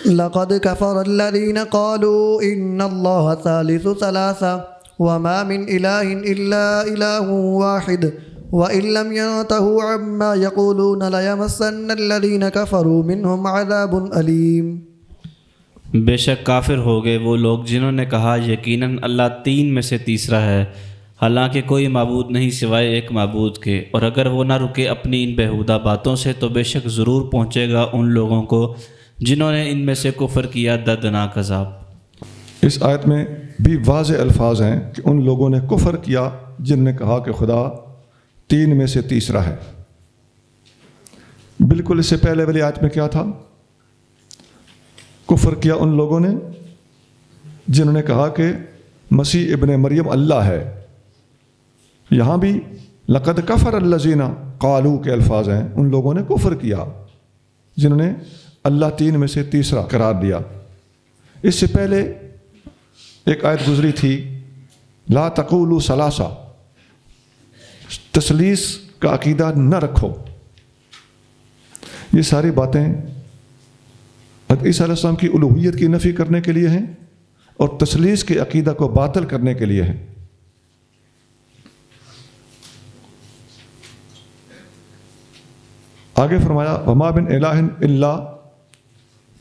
لقد كفر الذين قالوا إن الله ثالث ثلاثة وما من إله إلا إله واحد وإن لم ينتهوا عما يقولون ليمسن الذين كفروا منهم عذاب أليم۔ بے شک کافر ہو گئے وہ لوگ جنہوں نے کہا یقیناً اللہ تین میں سے تیسرا ہے، حالانکہ کوئی معبود نہیں سوائے ایک معبود کے، اور اگر وہ نہ رکے اپنی ان بیہودہ باتوں سے تو بے شک ضرور پہنچے گا ان لوگوں کو جنہوں نے ان میں سے کفر کیا دردناک عذاب۔ اس آیت میں بھی واضح الفاظ ہیں کہ ان لوگوں نے کفر کیا جن نے کہا کہ خدا تین میں سے تیسرا ہے۔ بالکل اس سے پہلے والی آیت میں کیا تھا؟ کفر کیا ان لوگوں نے جنہوں نے کہا کہ مسیح ابن مریم اللہ ہے۔ یہاں بھی لقد کفر الذین قالوا کے الفاظ ہیں، ان لوگوں نے کفر کیا جنہوں نے اللہ تین میں سے تیسرا قرار دیا۔ اس سے پہلے ایک آیت گزری تھی لا تقولوا ثلاثہ، تثلیث کا عقیدہ نہ رکھو۔ یہ ساری باتیں حضرت عیسیٰ علیہ السلام کی الوہیت کی نفی کرنے کے لیے ہیں اور تثلیث کے عقیدہ کو باطل کرنے کے لیے ہیں۔ آگے فرمایا وما من الہ الا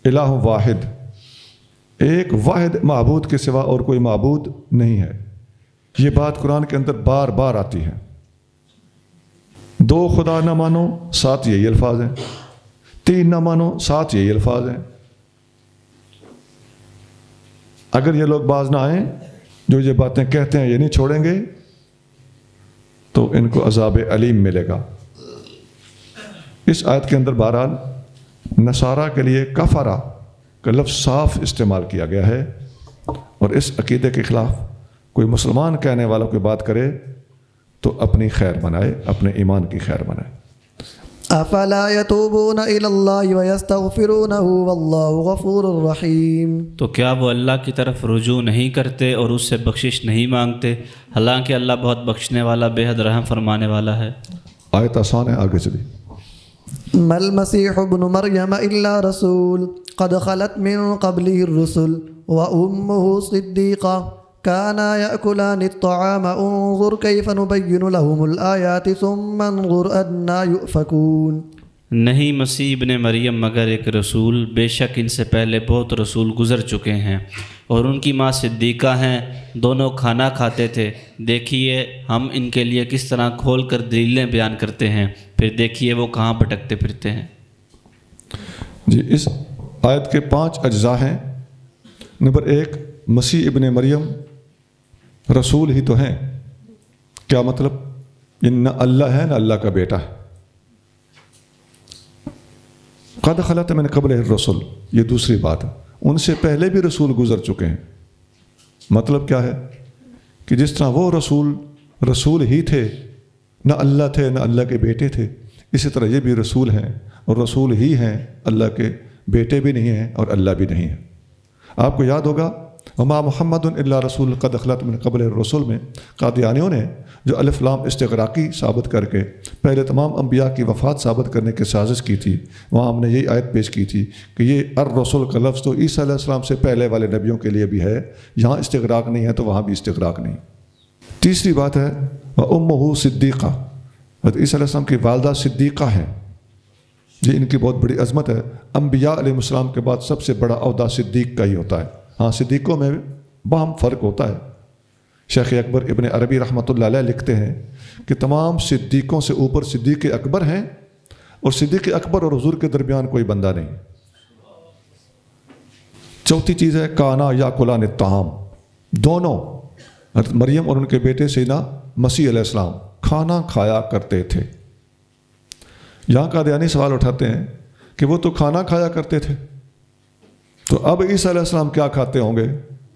الہ واحد، ایک واحد معبود کے سوا اور کوئی معبود نہیں ہے۔ یہ بات قرآن کے اندر بار بار آتی ہے۔ دو خدا نہ مانو، ساتھ یہی الفاظ ہیں، تین نہ مانو، ساتھ یہی الفاظ ہیں۔ اگر یہ لوگ باز نہ آئیں جو یہ باتیں کہتے ہیں یہ نہیں چھوڑیں گے تو ان کو عذاب علیم ملے گا۔ اس آیت کے اندر بہرحال نصارہ کے لیے کفرہ کا لفظ صاف استعمال کیا گیا ہے، اور اس عقیدے کے خلاف کوئی مسلمان کہنے والا کوئی بات کرے تو اپنی خیر بنائے، اپنے ایمان کی خیر بنائے۔ افلا يتوبون الى الله ويستغفرونه والله غفور رحيم، تو کیا وہ اللہ کی طرف رجوع نہیں کرتے اور اس سے بخشش نہیں مانگتے، حالانکہ اللہ بہت بخشنے والا بے حد رحم فرمانے والا ہے۔ آیت آسان ہے، آگے چلی۔ ما المسيح ابن مريم الا رسول قد خلت من قبله الرسل وامه صديقة كانا يأكلان الطعام انظر كيف نبين لهم الآيات ثم انظر أنى يؤفكون۔ نہیں مسیح ابن مریم مگر ایک رسول، بے شک ان سے پہلے بہت رسول گزر چکے ہیں، اور ان کی ماں صدیقہ ہیں، دونوں کھانا کھاتے تھے، دیکھیے ہم ان کے لیے کس طرح کھول کر دلیلیں بیان کرتے ہیں، پھر دیکھیے وہ کہاں بھٹکتے پھرتے ہیں۔ جی، اس آیت کے 5 اجزاء ہیں۔ نمبر 1، مسیح ابن مریم رسول ہی تو ہیں۔ کیا مطلب؟ یہ نہ اللہ ہے نہ اللہ کا بیٹا ہے۔ قد خلت من قبل الرسل، یہ دوسری بات ہے، ان سے پہلے بھی رسول گزر چکے ہیں۔ مطلب کیا ہے کہ جس طرح وہ رسول ہی تھے، نہ اللہ تھے نہ اللہ کے بیٹے تھے، اسی طرح یہ بھی رسول ہیں اور رسول ہی ہیں، اللہ کے بیٹے بھی نہیں ہیں اور اللہ بھی نہیں ہیں۔ آپ کو یاد ہوگا وما محمد الا رسول قد خلت من قبل الرسل میں قادیانیوں نے جو الف لام استغراقی ثابت کر کے پہلے تمام انبیاء کی وفات ثابت کرنے کی سازش کی تھی، وہاں ہم نے یہی آیت پیش کی تھی کہ یہ الرسول کا لفظ تو عیسیٰ علیہ السلام سے پہلے والے نبیوں کے لیے بھی ہے، یہاں استغراق نہیں ہے تو وہاں بھی استغراق نہیں۔ تیسری بات ہے وامہ صدیقہ، حضرت عیسیٰ علیہ السلام کی والدہ صدیقہ ہیں۔ یہ ان کی بہت بڑی عظمت ہے۔ انبیاء علیہ السلام کے بعد سب سے بڑا عہدہ صدیق کا ہی ہوتا ہے۔ ہاں، صدیقوں میں باہم فرق ہوتا ہے۔ شیخ اکبر ابن عربی رحمۃ اللہ علیہ لکھتے ہیں کہ تمام صدیقوں سے اوپر صدیق اکبر ہیں، اور صدیق اکبر اور حضور کے درمیان کوئی بندہ نہیں۔ چوتھی چیز ہے کانا یاکلان الطعام، دونوں حضرت مریم اور ان کے بیٹے سیدنا مسیح علیہ السلام کھانا کھایا کرتے تھے۔ یہاں قادیانی سوال اٹھاتے ہیں کہ وہ تو کھانا کھایا کرتے تھے، تو اب عیسیٰ علیہ السلام کیا کھاتے ہوں گے؟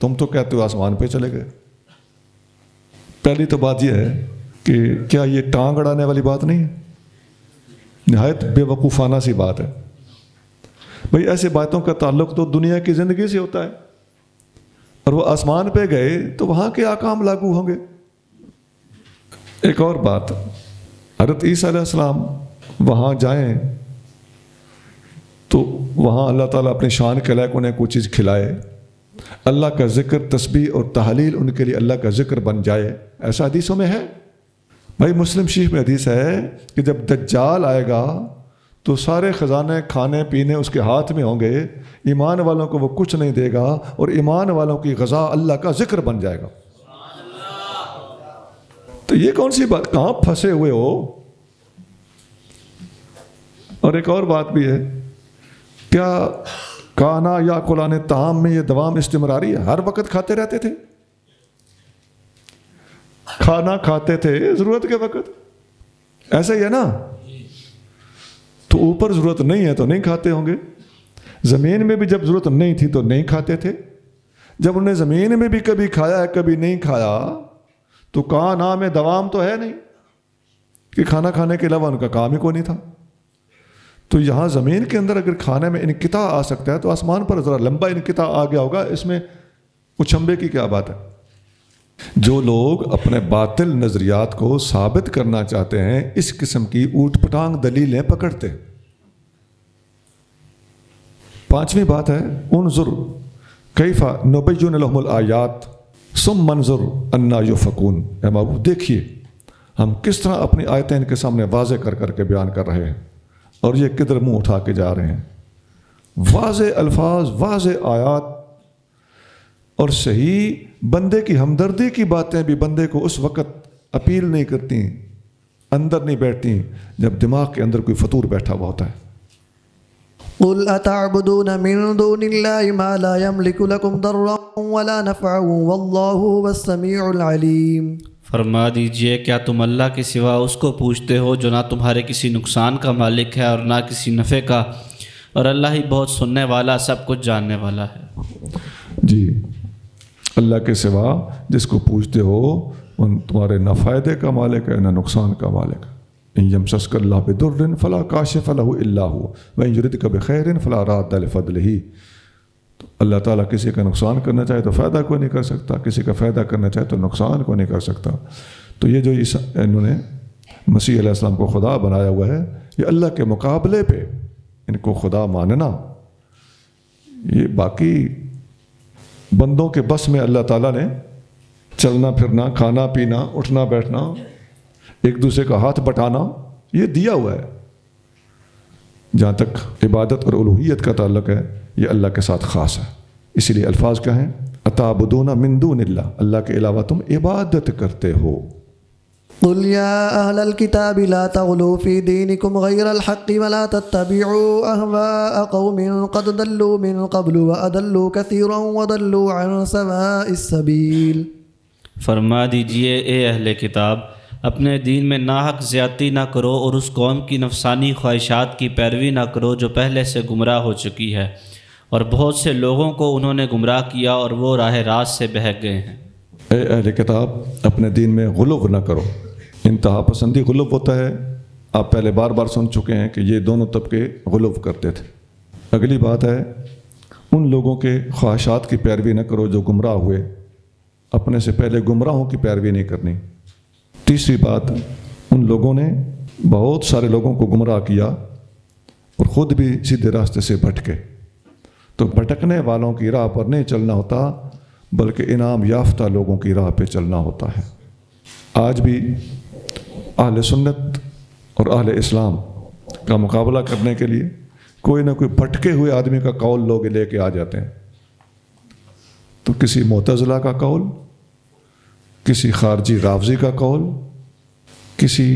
تم تو کہتے ہو آسمان پہ چلے گئے۔ پہلی تو بات یہ ہے کہ کیا یہ ٹانگ اڑانے والی بات نہیں ہے؟ نہایت بے وقوفانہ سی بات ہے۔ بھئی ایسے باتوں کا تعلق تو دنیا کی زندگی سے ہوتا ہے، اور وہ آسمان پہ گئے تو وہاں کے احکام لاگو ہوں گے۔ ایک اور بات، حضرت عیسیٰ علیہ السلام وہاں جائیں تو وہاں اللہ تعالیٰ اپنی شان کے لائق انہیں کوئی چیز کھلائے، اللہ کا ذکر، تسبیح اور تحلیل ان کے لیے اللہ کا ذکر بن جائے، ایسا حدیثوں میں ہے۔ بھائی مسلم شریف میں حدیث ہے کہ جب دجال آئے گا تو سارے خزانے کھانے پینے اس کے ہاتھ میں ہوں گے، ایمان والوں کو وہ کچھ نہیں دے گا، اور ایمان والوں کی غذا اللہ کا ذکر بن جائے گا۔ تو یہ کون سی بات، کہاں پھنسے ہوئے ہو؟ اور ایک اور بات بھی ہے، کیا کانا یا کلان طعام میں یہ دوام استمراری ہے؟ ہر وقت کھاتے رہتے تھے، کھانا کھاتے تھے ضرورت کے وقت، ایسا ہی ہے نا؟ تو اوپر ضرورت نہیں ہے تو نہیں کھاتے ہوں گے، زمین میں بھی جب ضرورت نہیں تھی تو نہیں کھاتے تھے، جب انہیں زمین میں بھی کبھی کھایا ہے کبھی نہیں کھایا، تو کہاں میں دوام تو ہے نہیں کہ کھانا کھانے کے علاوہ ان کا کام ہی کوئی نہیں تھا۔ تو یہاں زمین کے اندر اگر کھانے میں انقطاع آ سکتا ہے تو آسمان پر ذرا لمبا انقطاع آ گیا ہوگا، اس میں اچھمبے کی کیا بات ہے؟ جو لوگ اپنے باطل نظریات کو ثابت کرنا چاہتے ہیں اس قسم کی اوٹ پٹانگ دلیلیں پکڑتے۔ پانچویں بات ہے انظر کیف نبین لهم الآیات ثم منظر انا یؤفکون، اے محبوب دیکھیے ہم کس طرح اپنی آیتیں ان کے سامنے واضح کر کر کے بیان کر رہے ہیں، اور یہ کدھر منہ اٹھا کے جا رہے ہیں۔ واضح الفاظ، واضح آیات، اور صحیح بندے کی ہمدردی کی باتیں بھی بندے کو اس وقت اپیل نہیں کرتی، اندر نہیں بیٹھتی جب دماغ کے اندر کوئی فطور بیٹھا ہوا ہوتا ہے۔ قل اتعبدون من دون اللہ ما لا يملك لكم ضرا ولا نفعا واللہ هو السمیع العلیم۔ فرما دیجئے کیا تم اللہ کے سوا اس کو پوچھتے ہو جو نہ تمہارے کسی نقصان کا مالک ہے اور نہ کسی نفع کا، اور اللہ ہی بہت سننے والا، سب کچھ جاننے والا ہے۔ جی، اللہ کے سوا جس کو پوچھتے ہو ان تمہارے نہ فائدے کا مالک ہے نہ نقصان کا مالک ہے۔ ان یمسسک اللہ بضر فلا کاشف لہ الا هو وان یردک بخیر فلا راد لفضلہ۔ تو اللہ تعالیٰ کسی کا نقصان کرنا چاہے تو فائدہ کوئی نہیں کر سکتا، کسی کا فائدہ کرنا چاہے تو نقصان کوئی نہیں کر سکتا۔ تو یہ جو انہوں نے مسیح علیہ السلام کو خدا بنایا ہوا ہے، یہ اللہ کے مقابلے پہ ان کو خدا ماننا، یہ باقی بندوں کے بس میں اللہ تعالیٰ نے چلنا پھرنا، کھانا پینا، اٹھنا بیٹھنا، ایک دوسرے کا ہاتھ بٹانا، یہ دیا ہوا ہے۔ جہاں تک عبادت اور الوہیت کا تعلق ہے یہ اللہ کے ساتھ خاص ہے، اسی لیے الفاظ کیا ہیں؟ اتعبدون من دون اللہ، اللہ کے علاوہ تم عبادت کرتے ہو۔ قل یا اہل الکتاب لا تغلوا فی دینکم غیر الحق ولا تتبعوا اہواء قوم قد ضلوا من قبل واضلوا کثیرا وضلوا عن سواء السبیل۔ فرما دیجئے اے اہل کتاب اپنے دین میں ناحق زیادتی نہ کرو اور اس قوم کی نفسانی خواہشات کی پیروی نہ کرو جو پہلے سے گمراہ ہو چکی ہے، اور بہت سے لوگوں کو انہوں نے گمراہ کیا اور وہ راہ راست سے بہک گئے ہیں۔ اے اہل کتاب اپنے دین میں غلو نہ کرو، انتہا پسندی غلو ہوتا ہے، آپ پہلے بار بار سن چکے ہیں کہ یہ دونوں طبقے غلو کرتے تھے۔ اگلی بات ہے ان لوگوں کے خواہشات کی پیروی نہ کرو جو گمراہ ہوئے، اپنے سے پہلے گمراہوں کی پیروی نہیں کرنی۔ تیسری بات، ان لوگوں نے بہت سارے لوگوں کو گمراہ کیا اور خود بھی سیدھے راستے سے بھٹکے، تو بھٹکنے والوں کی راہ پر نہیں چلنا ہوتا بلکہ انعام یافتہ لوگوں کی راہ پہ چلنا ہوتا ہے۔ آج بھی اہل سنت اور اہل اسلام کا مقابلہ کرنے کے لیے کوئی نہ کوئی بھٹکے ہوئے آدمی کا قول لوگ لے کے آ جاتے ہیں، تو کسی معتزلہ کا قول، کسی خارجی رافضی کا قول، کسی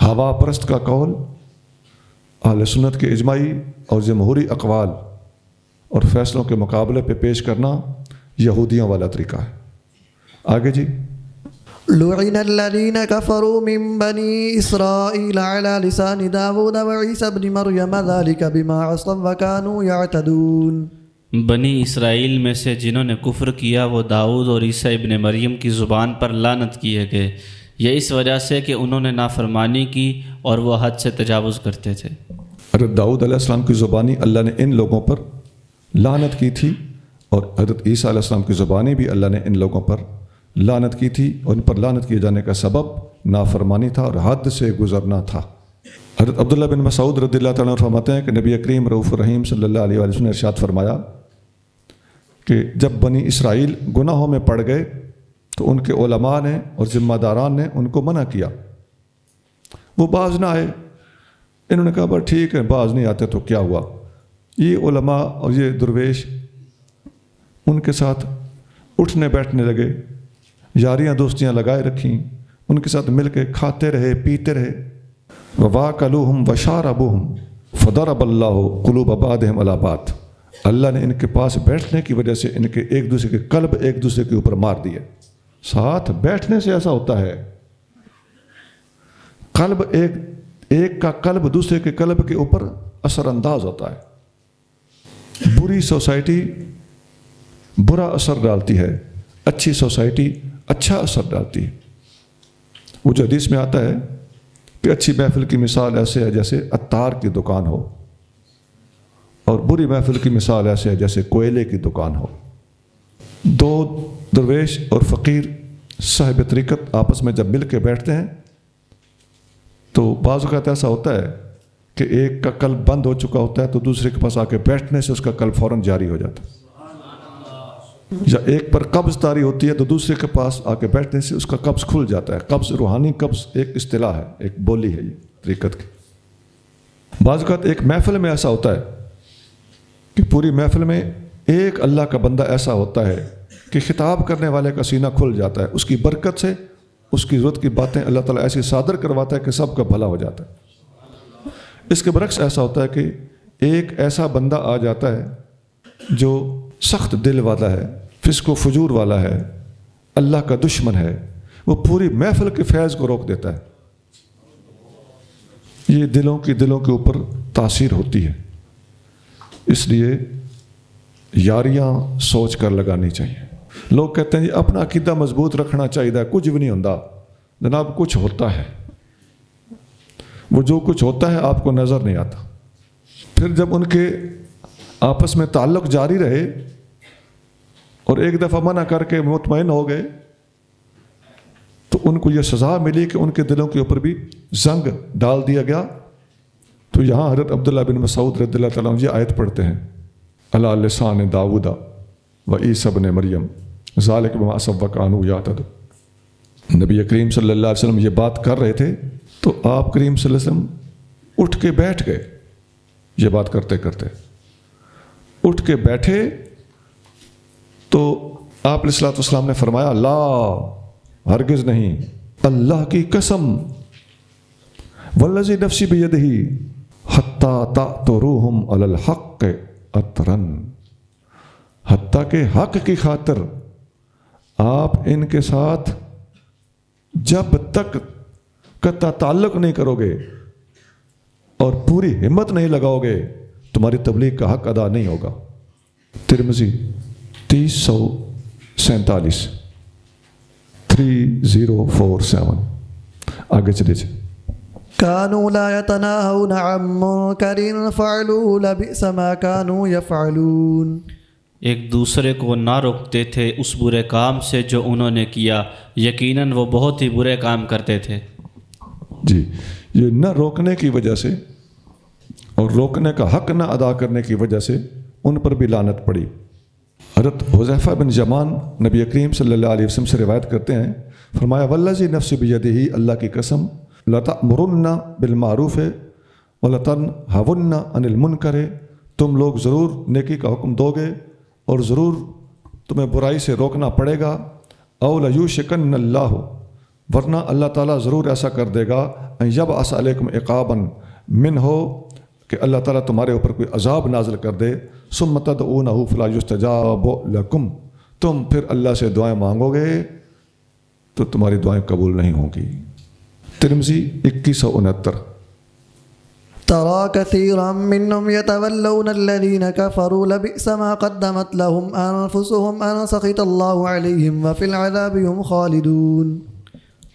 ہوا پرست کا قول، اہل سنت کے اجماعی اور جمہوری اقوال اور فیصلوں کے مقابلے پہ پیش کرنا یہودیوں والا طریقہ ہے۔ آگے جی، لعن الذين كفروا من بني إسرائيل على لسان داود وعيسى بن مريم ذلك بما عصوا وكانوا يعتدون۔ بنی اسرائیل میں سے جنہوں نے کفر کیا وہ داؤد اور عیسیٰ ابن مریم کی زبان پر لعنت کیے گئے، یہ اس وجہ سے کہ انہوں نے نافرمانی کی اور وہ حد سے تجاوز کرتے تھے۔ حضرت داؤد علیہ السلام کی زبانی اللہ نے ان لوگوں پر لعنت کی تھی، اور حضرت عیسیٰ علیہ السلام کی زبانی بھی اللہ نے ان لوگوں پر لعنت کی تھی، اور ان پر لعنت کیے جانے کا سبب نافرمانی تھا اور حد سے گزرنا تھا۔ حضرت عبداللہ بن مسعود رضی اللہ تعالیٰ عنہ فرماتے ہیں کہ نبی کریم رؤوف الرحیم صلی اللہ علیہ وسلم نے ارشاد فرمایا کہ جب بنی اسرائیل گناہوں میں پڑ گئے تو ان کے علماء نے اور ذمہ داران نے ان کو منع کیا، وہ باز نہ آئے۔ انہوں نے کہا بس ٹھیک ہے، باز نہیں آتے تو کیا ہوا۔ یہ علماء اور یہ درویش ان کے ساتھ اٹھنے بیٹھنے لگے، یاریاں دوستیاں لگائے رکھیں، ان کے ساتھ مل کے کھاتے رہے پیتے رہے۔ وَوَاكَلُوهُمْ وَشَارَبُوهُمْ فَضَرَبَ اللَّهُ قُلُوبَ بَعْضِهِمْ عَلَىٰ بَعْضٍ، اللہ نے ان کے پاس بیٹھنے کی وجہ سے ان کے ایک دوسرے کے قلب ایک دوسرے کے اوپر مار دیے۔ ساتھ بیٹھنے سے ایسا ہوتا ہے، قلب ایک کا قلب دوسرے کے قلب کے اوپر اثر انداز ہوتا ہے۔ بری سوسائٹی برا اثر ڈالتی ہے، اچھی سوسائٹی اچھا اثر ڈالتی ہے۔ وہ جو حدیث میں آتا ہے کہ اچھی محفل کی مثال ایسے ہے جیسے عطار کی دکان ہو، اور بری محفل کی مثال ایسے ہے جیسے کوئلے کی دکان ہو۔ دو درویش اور فقیر صاحب طریقت آپس میں جب مل کے بیٹھتے ہیں تو بعض اوقات ایسا ہوتا ہے کہ ایک کا قلب بند ہو چکا ہوتا ہے تو دوسرے کے پاس آ کے بیٹھنے سے اس کا قلب فوراً جاری ہو جاتا ہے، یا ایک پر قبض طاری ہوتی ہے تو دوسرے کے پاس آ کے بیٹھنے سے اس کا قبض کھل جاتا ہے۔ قبض، روحانی قبض ایک اصطلاح ہے، ایک بولی ہے یہ طریقت کی۔ بعض اوقات ایک محفل میں ایسا ہوتا ہے کہ پوری محفل میں ایک اللہ کا بندہ ایسا ہوتا ہے کہ خطاب کرنے والے کا سینہ کھل جاتا ہے، اس کی برکت سے اس کی ضرورت کی باتیں اللہ تعالیٰ ایسی صادر کرواتا ہے کہ سب کا بھلا ہو جاتا ہے۔ اس کے برعکس ایسا ہوتا ہے کہ ایک ایسا بندہ آ جاتا ہے جو سخت دل والا ہے، فسق و فجور والا ہے، اللہ کا دشمن ہے، وہ پوری محفل کے فیض کو روک دیتا ہے۔ یہ دلوں کے اوپر تاثیر ہوتی ہے، اس لیے یاریاں سوچ کر لگانی چاہیے۔ لوگ کہتے ہیں جی اپنا عقیدہ مضبوط رکھنا چاہیے، کچھ بھی نہیں ہوتا۔ جناب کچھ ہوتا ہے، وہ جو کچھ ہوتا ہے آپ کو نظر نہیں آتا۔ پھر جب ان کے آپس میں تعلق جاری رہے اور ایک دفعہ منع کر کے مطمئن ہو گئے تو ان کو یہ سزا ملی کہ ان کے دلوں کے اوپر بھی زنگ ڈال دیا گیا۔ تو یہاں حضرت عبداللہ بن مسعود رضی اللہ تعالیٰ عنہ یہ آیت پڑھتے ہیں، علی لسان داؤد و عیسی ابن مریم ذالک بما عصوا وکانوا یعتدون۔ نبی کریم صلی اللہ علیہ وسلم یہ بات کر رہے تھے تو آپ کریم صلی اللہ علیہ وسلم اٹھ کے بیٹھ گئے۔ یہ بات کرتے کرتے اٹھ کے بیٹھے تو آپ علیہ الصلوۃ والسلام نے فرمایا لا، ہرگز نہیں، اللہ کی قسم، والذی نفسی بیدہ حتی تعطروہم علی الحق عطرا، حتیٰ کہ حق کی خاطر آپ ان کے ساتھ جب تک قطع تعلق نہیں کرو گے اور پوری ہمت نہیں لگاؤ گے تمہاری تبلیغ کا حق ادا نہیں ہوگا۔ ترمذی 3047 3047۔ آگے چلے جائیں۔ كانوا لا يتناهون عن منكر فعلوه لبئس ما كانوا يفعلون۔ ایک دوسرے کو نہ روکتے تھے اس برے کام سے جو انہوں نے کیا، یقیناً وہ بہت ہی برے کام کرتے تھے۔ جی، یہ نہ روکنے کی وجہ سے اور روکنے کا حق نہ ادا کرنے کی وجہ سے ان پر بھی لعنت پڑی۔ حضرت حذیفہ بن یمان نبی کریم صلی اللہ علیہ وسلم سے روایت کرتے ہیں، فرمایا والذی نفسی بیدہ، اللہ کی قسم، لَتَأْمُرُنَّ بِالْمَعْرُوفِ وَلَتَنْهَوُنَّ عَنِ الْمُنْكَرِ، تم لوگ ضرور نیکی کا حکم دو گے اور ضرور تمہیں برائی سے روکنا پڑے گا۔ اَوْ لَيُوشِكَنَّ اللَّهُ، ورنہ اللہ تعالیٰ ضرور ایسا کر دے گا، اَنْ يَبْعَثَ عَلَيْكُمْ عِقَابًا مِّنْهُ، کہ اللہ تعالیٰ تمہارے اوپر کوئی عذاب نازل کر دے، ثُمَّ تَدْعُونَهُ فَلَا يُسْتَجَابُ لَكُمْ، تم پھر اللہ سے دعائیں مانگو گے تو تمہاری دعائیں قبول نہیں ہوں گی۔ ترمذی 2169۔ ترى كثيرا منهم يتولون الذين كفروا لبئس ما قدمت لهم أنفسهم أن سخط الله عليهم وفي العذاب هم خالدون۔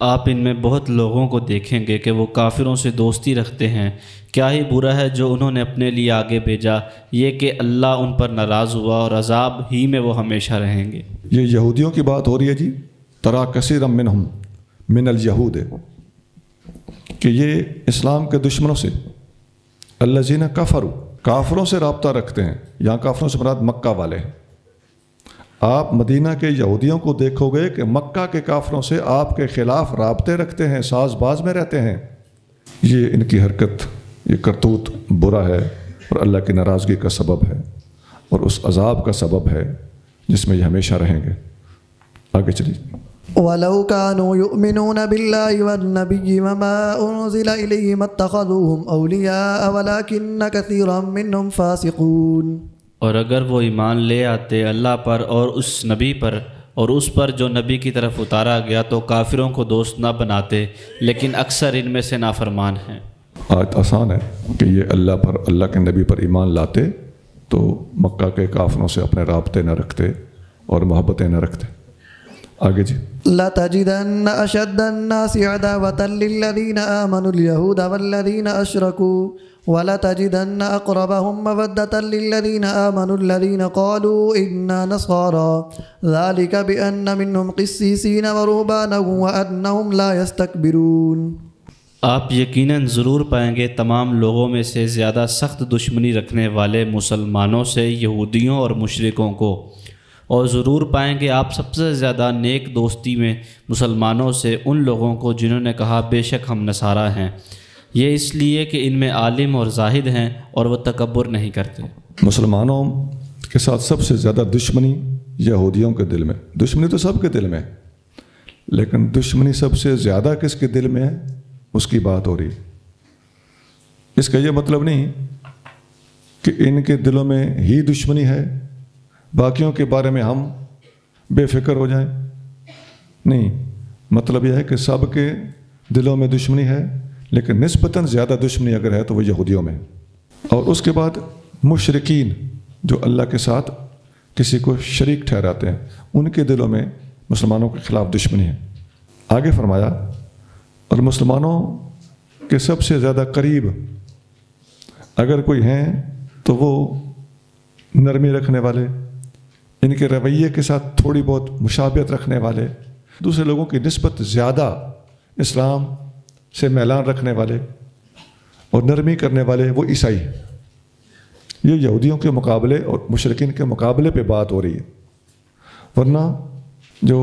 آپ ان میں بہت لوگوں کو دیکھیں گے کہ وہ کافروں سے دوستی رکھتے ہیں، کیا ہی برا ہے جو انہوں نے اپنے لیے آگے بھیجا، یہ کہ اللہ ان پر ناراض ہوا اور عذاب ہی میں وہ ہمیشہ رہیں گے۔ یہ یہودیوں کی بات ہو رہی ہے جی، ترا کثیرا منہم من الیہود، کہ یہ اسلام کے دشمنوں سے الذین کفروا، کافروں سے رابطہ رکھتے ہیں. یہاں کافروں سے مراد مکہ والے ہیں. آپ مدینہ کے یہودیوں کو دیکھو گے کہ مکہ کے کافروں سے آپ کے خلاف رابطے رکھتے ہیں، ساز باز میں رہتے ہیں. یہ ان کی حرکت، یہ کرتوت برا ہے اور اللہ کی ناراضگی کا سبب ہے اور اس عذاب کا سبب ہے جس میں یہ ہمیشہ رہیں گے. آگے چلیے. وَلَوْ كَانُوا يُؤْمِنُونَ بِاللَّهِ وَالنَّبِيِّ وَمَا أُنزِلَ إِلَيْهِمْ اتَّخَذُوهُمْ أَوْلِيَاءَ وَلَكِنَّ كَثِيرًا مِّنْهُمْ فَاسِقُونَ. اور اگر وہ ایمان لے آتے اللہ پر اور اس نبی پر اور اس پر جو نبی کی طرف اتارا گیا تو کافروں کو دوست نہ بناتے، لیکن اکثر ان میں سے نافرمان ہیں. آیت آسان ہے کہ یہ اللہ کے نبی پر ایمان لاتے تو مکہ کے کافروں سے اپنے رابطے نہ رکھتے اور محبتیں نہ رکھتے. آگے جی. لَتَجِدَنَّ أَشَدَّ النَّاسِ عَدَاوَةً لِّلَّذِينَ آمَنُوا الْيَهُودَ وَالَّذِينَ أَشْرَكُوا وَلَتَجِدَنَّ أَقْرَبَهُم مَّوَدَّةً لِّلَّذِينَ آمَنُوا الَّذِينَ قَالُوا إِنَّا نَصَارَىٰ ذَلِكَ بِأَنَّ مِنْهُمْ قِسِّيسِينَ وَرُهْبَانًا وَأَنَّهُمْ لَا يَسْتَكْبِرُونَ. آپ یقیناً ضرور پائیں گے تمام لوگوں میں سے زیادہ سخت دشمنی رکھنے والے مسلمانوں سے یہودیوں اور مشرکوں کو، اور ضرور پائیں گے آپ سب سے زیادہ نیک دوستی میں مسلمانوں سے ان لوگوں کو جنہوں نے کہا بے شک ہم نصارہ ہیں، یہ اس لیے کہ ان میں عالم اور زاہد ہیں اور وہ تکبر نہیں کرتے. مسلمانوں کے ساتھ سب سے زیادہ دشمنی یہودیوں کے دل میں. دشمنی تو سب کے دل میں، لیکن دشمنی سب سے زیادہ کس کے دل میں ہے اس کی بات ہو رہی. اس کا یہ مطلب نہیں کہ ان کے دلوں میں ہی دشمنی ہے، باقیوں کے بارے میں ہم بے فکر ہو جائیں. نہیں، مطلب یہ ہے کہ سب کے دلوں میں دشمنی ہے، لیکن نسبتاً زیادہ دشمنی اگر ہے تو وہ یہودیوں میں. اور اس کے بعد مشرکین جو اللہ کے ساتھ کسی کو شریک ٹھہراتے ہیں، ان کے دلوں میں مسلمانوں کے خلاف دشمنی ہے. آگے فرمایا اور مسلمانوں کے سب سے زیادہ قریب اگر کوئی ہیں تو وہ نرمی رکھنے والے، ان کے رویے کے ساتھ تھوڑی بہت مشابہت رکھنے والے، دوسرے لوگوں کی نسبت زیادہ اسلام سے میلان رکھنے والے اور نرمی کرنے والے وہ عیسائی ہیں. یہ یہودیوں کے مقابلے اور مشرکین کے مقابلے پہ بات ہو رہی ہے، ورنہ جو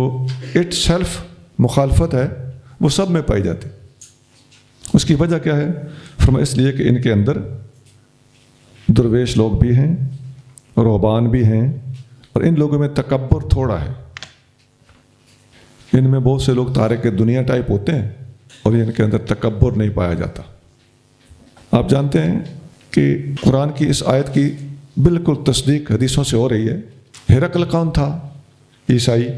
اٹ سیلف مخالفت ہے وہ سب میں پائی جاتی. اس کی وجہ کیا ہے؟ فرمایا اس لیے کہ ان کے اندر درویش لوگ بھی ہیں، رہبان بھی ہیں، اور ان لوگوں میں تکبر تھوڑا ہے. ان میں بہت سے لوگ تارک دنیا ٹائپ ہوتے ہیں اور ان کے اندر تکبر نہیں پایا جاتا. آپ جانتے ہیں کہ قرآن کی اس آیت کی بالکل تصدیق حدیثوں سے ہو رہی ہے. ہرقل کون تھا؟ عیسائی.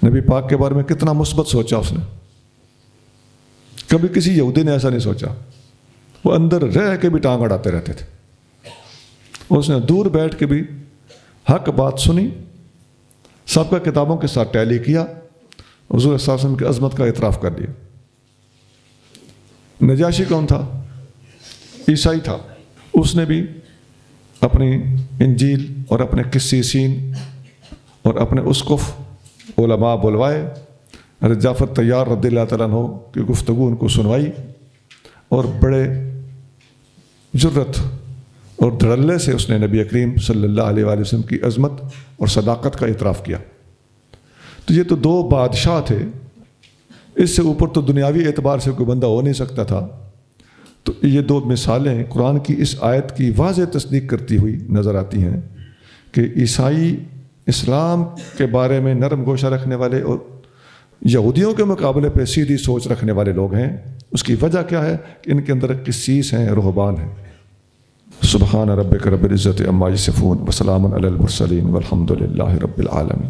نبی پاک کے بارے میں کتنا مثبت سوچا اس نے. کبھی کسی یہودی نے ایسا نہیں سوچا. وہ اندر رہ کے بھی ٹانگ اڑاتے رہتے تھے. اس نے دور بیٹھ کے بھی حق بات سنی، سب کا کتابوں کے ساتھ ٹیلی کیا، حضور صلی اللہ علیہ وسلم کی عظمت کا اعتراف کر دیا. نجاشی کون تھا؟ عیسائی تھا. اس نے بھی اپنی انجیل اور اپنے قسیسین اور اپنے اسقف علماء بلوائے. حضرت جعفر طیار رضی اللہ تعالیٰ عنہ کی گفتگو ان کو سنوائی اور بڑے جرت اور دھڑلے سے اس نے نبی کریم صلی اللہ علیہ وآلہ وسلم کی عظمت اور صداقت کا اعتراف کیا. تو یہ تو دو بادشاہ تھے، اس سے اوپر تو دنیاوی اعتبار سے کوئی بندہ ہو نہیں سکتا تھا. تو یہ دو مثالیں قرآن کی اس آیت کی واضح تصدیق کرتی ہوئی نظر آتی ہیں کہ عیسائی اسلام کے بارے میں نرم گوشہ رکھنے والے اور یہودیوں کے مقابلے پہ سیدھی سوچ رکھنے والے لوگ ہیں. اس کی وجہ کیا ہے کہ ان کے اندر قسیس ہیں، رہبان ہیں. سبحان ربک رب العزت عما یصفون وسلام علی المرسلین والحمد للہ رب العالمین.